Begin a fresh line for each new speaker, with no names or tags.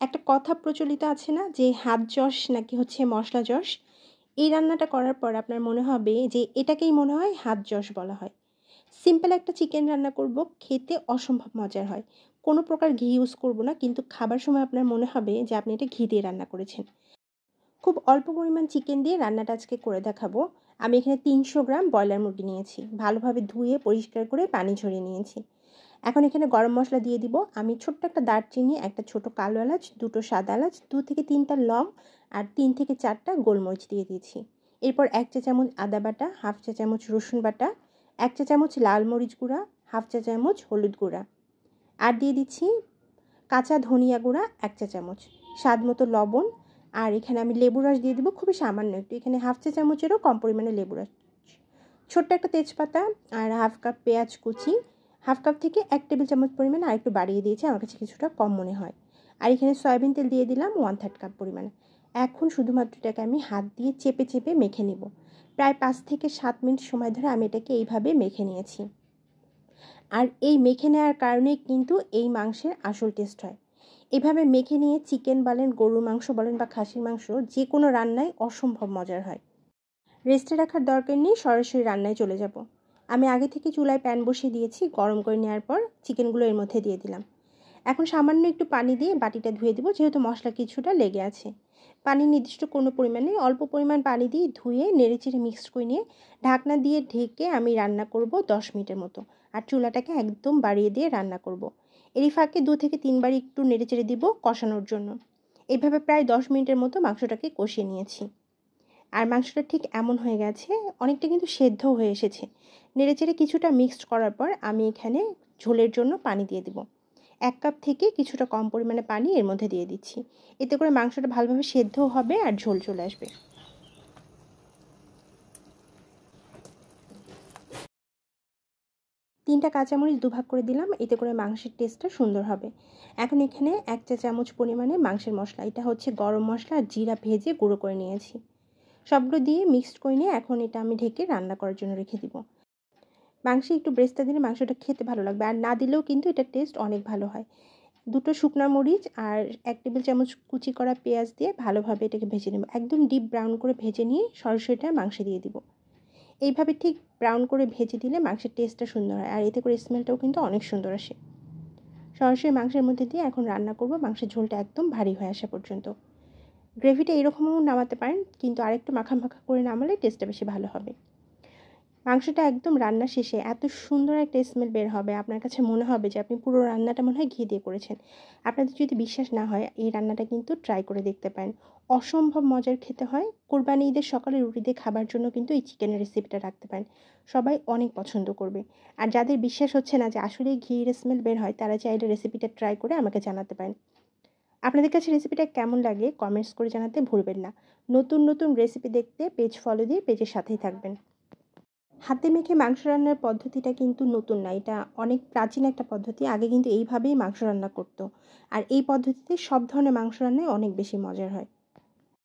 একটা কথা প্রচলিত আছে না যে হাত যশ নাকি হচ্ছে মশলা যশ? এই রান্নাটা করার পর আপনার মনে হবে যে এটাকেই মনে হয় হাত যশ বলা হয়। সিম্পল একটা চিকেন রান্না করব, খেতে অসম্ভব মজার হয়। কোনো প্রকার ঘি ইউজ করব না, কিন্তু খাবার সময় আপনার মনে হবে যে আপনি এটা ঘি দিয়ে রান্না করেছেন। খুব অল্প পরিমাণ চিকেন দিয়ে রান্নাটা আজকে করে দেখাবো। আমি এখানে ৩০০ গ্রাম ব্রয়লার মুরগি নিয়েছি। ভালোভাবে ধুয়ে পরিষ্কার করে পানি ঝরিয়ে নিয়েছি। এখন এখানে গরম মশলা দিয়ে দিব। আমি ছোট্ট একটা দারচিনি, একটা ছোট কালো এলাচ, দুটো সাদা এলাচ, ২ থেকে ৩টা লং আর ৩ থেকে ৪টা গোলমরিচ দিয়ে দিয়েছি। এরপর ১ চা চামচ আদা বাটা, হাফ চা চামচ রসুন বাটা, ১ চা চামচ লাল মরিচ গুঁড়া, হাফ চা চামচ হলুদ গুঁড়া। আর দিয়ে দিচ্ছি কাঁচা ধনিয়া গুঁড়া ১ চা চামচ, স্বাদ মতো লবণ। আর এখানে আমি লেবুর রস দিয়ে দিব, খুবই সামান্য একটু। এখানে হাফ চা চামচেরও কম পরিমাণে লেবুর রস। ছোট্ট একটা তেজপাতা আর হাফ কাপ পেঁয়াজ কুচি, হাফ কাপ থেকে ১ টেবিল চামচ পরিমাণে আরেকটু বাড়িয়ে দিয়েছি, আমার কাছে কিছুটা কম মনে হয়। আর এখানে সয়াবিন তেল দিয়ে দিলাম 1/3 কাপ পরিমাণে। এখন শুধুমাত্র এটাকে আমি হাত দিয়ে চেপে চেপে মেখে নিব। প্রায় ৫ থেকে ৭ মিনিট সময় ধরে আমি এটাকে এইভাবে মেখে নিয়েছি। আর এই মেখে নেওয়ার কারণেই কিন্তু এই মাংসের আসল টেস্ট হয়। এভাবে মেখে নিয়ে চিকেন বলেন, গরুর মাংস বলেন বা খাসির মাংস, যে কোনো রান্নাই অসম্ভব মজার হয়। রেস্টে রাখার দরকার নেই, সরাসরি রান্নায় চলে যাব। আমি আগে থেকে চুলায় প্যান বসিয়ে দিয়েছি, গরম করে নেওয়ার পর চিকেনগুলো এর মধ্যে দিয়ে দিলাম। এখন সামান্য একটু পানি দিয়ে বাটিটা ধুয়ে দেবো, যেহেতু মশলা কিছুটা লেগে আছে। পানি নির্দিষ্ট কোনো পরিমাণে, অল্প পরিমাণ পানি দিয়ে ধুয়ে নেড়েচেড়ে মিক্সড করে নিয়ে ঢাকনা দিয়ে ঢেকে আমি রান্না করব 10 মিনিটের মতো। আর চুলাটাকে একদম বাড়িয়ে দিয়ে রান্না করব। এরই ফাঁকে 2 থেকে 3 বার একটু নেড়েচেড়ে দিব কষানোর জন্য। এইভাবে প্রায় 10 মিনিটের মতো মাংসটাকে কষিয়ে নিয়েছি। আর মাংসটা ঠিক এমন হয়ে গেছে, অনেকটা কিন্তু সেদ্ধ হয়ে এসেছে। নেড়েচেড়ে কিছুটা মিক্সড করার পর আমি এখানে ঝোলের জন্য পানি দিয়ে দিব। ১ কাপ থেকে কিছুটা কম পরিমাণে পানি এর মধ্যে দিয়ে দিচ্ছি। এতে করে মাংসটা ভালোভাবে সেদ্ধও হবে আর ঝোল চলে আসবে। ৩টা কাঁচামরিচ দুভাগ করে দিলাম, এতে করে মাংসের টেস্টটা সুন্দর হবে। এখন এখানে ১ চা চামচ পরিমাণে মাংসের মশলা, এটা হচ্ছে গরম মশলা আর জিরা ভেজে গুঁড়ো করে নিয়েছি। সবগুলো দিয়ে মিক্সড করে নিয়ে এখন এটা আমি ঢেকে রান্না করার জন্য রেখে দিব। মাংসে একটু ব্রেস্তা দিলে মাংসটা খেতে ভালো লাগবে, আর না দিলেও কিন্তু এটার টেস্ট অনেক ভালো হয়। 2টো শুকনা মরিচ আর ১ টেবিল চামচ কুচি করা পেঁয়াজ দিয়ে ভালোভাবে এটাকে ভেজে নেব। একদম ডিপ ব্রাউন করে ভেজে নিয়ে সরাসরি এটা মাংসে দিয়ে দিব। এইভাবে ঠিক ব্রাউন করে ভেজে দিলে মাংসের টেস্টটা সুন্দর হয়, আর এতে করে স্মেলটাও কিন্তু অনেক সুন্দর আসে। সরাসরি মাংসের মধ্যে দিয়ে এখন রান্না করব, মাংসের ঝোলটা একদম ভারী হয়ে আসা পর্যন্ত। গ্রেভিটা এরকমও নামাতে পারেন, কিন্তু আরেকটু মাখা মাখা করে নামালে টেস্টটা বেশি ভালো হবে। মাংসটা একদম রান্না শেষে এত সুন্দর একটা স্মেল বের হবে, আপনার কাছে মনে হবে যে আপনি পুরো রান্নাটা মনে হয় ঘি দিয়ে করেছেন। আপনাদের যদি বিশ্বাস না হয়, এই রান্নাটা কিন্তু ট্রাই করে দেখতে পারেন। অসম্ভব মজার খেতে হয়। কোরবানি ঈদের সকালে রুটি দিয়ে খাবার জন্য কিন্তু এই চিকেনের রেসিপিটা রাখতে পারেন। সবাই অনেক পছন্দ করবে। আর যাদের বিশ্বাস হচ্ছে না যে আসলেই ঘির স্মেল বের হয়, তারা চাইলে রেসিপিটা ট্রাই করে আমাকে জানাতে পারেন। আপনাদের কাছে রেসিপিটা কেমন লাগে কমেন্টস করে জানাতে ভুলবেন না। নতুন নতুন রেসিপি দেখতে পেজ ফলো দিয়ে পেজের সাথেই থাকবেন। হাতে মেখে মাংস রান্নার পদ্ধতিটা কিন্তু নতুন না, এটা অনেক প্রাচীন একটা পদ্ধতি। আগে কিন্তু এইভাবেই মাংস রান্না করতো। আর এই পদ্ধতিতে সব ধরনের মাংস রান্নাই অনেক বেশি মজার হয়।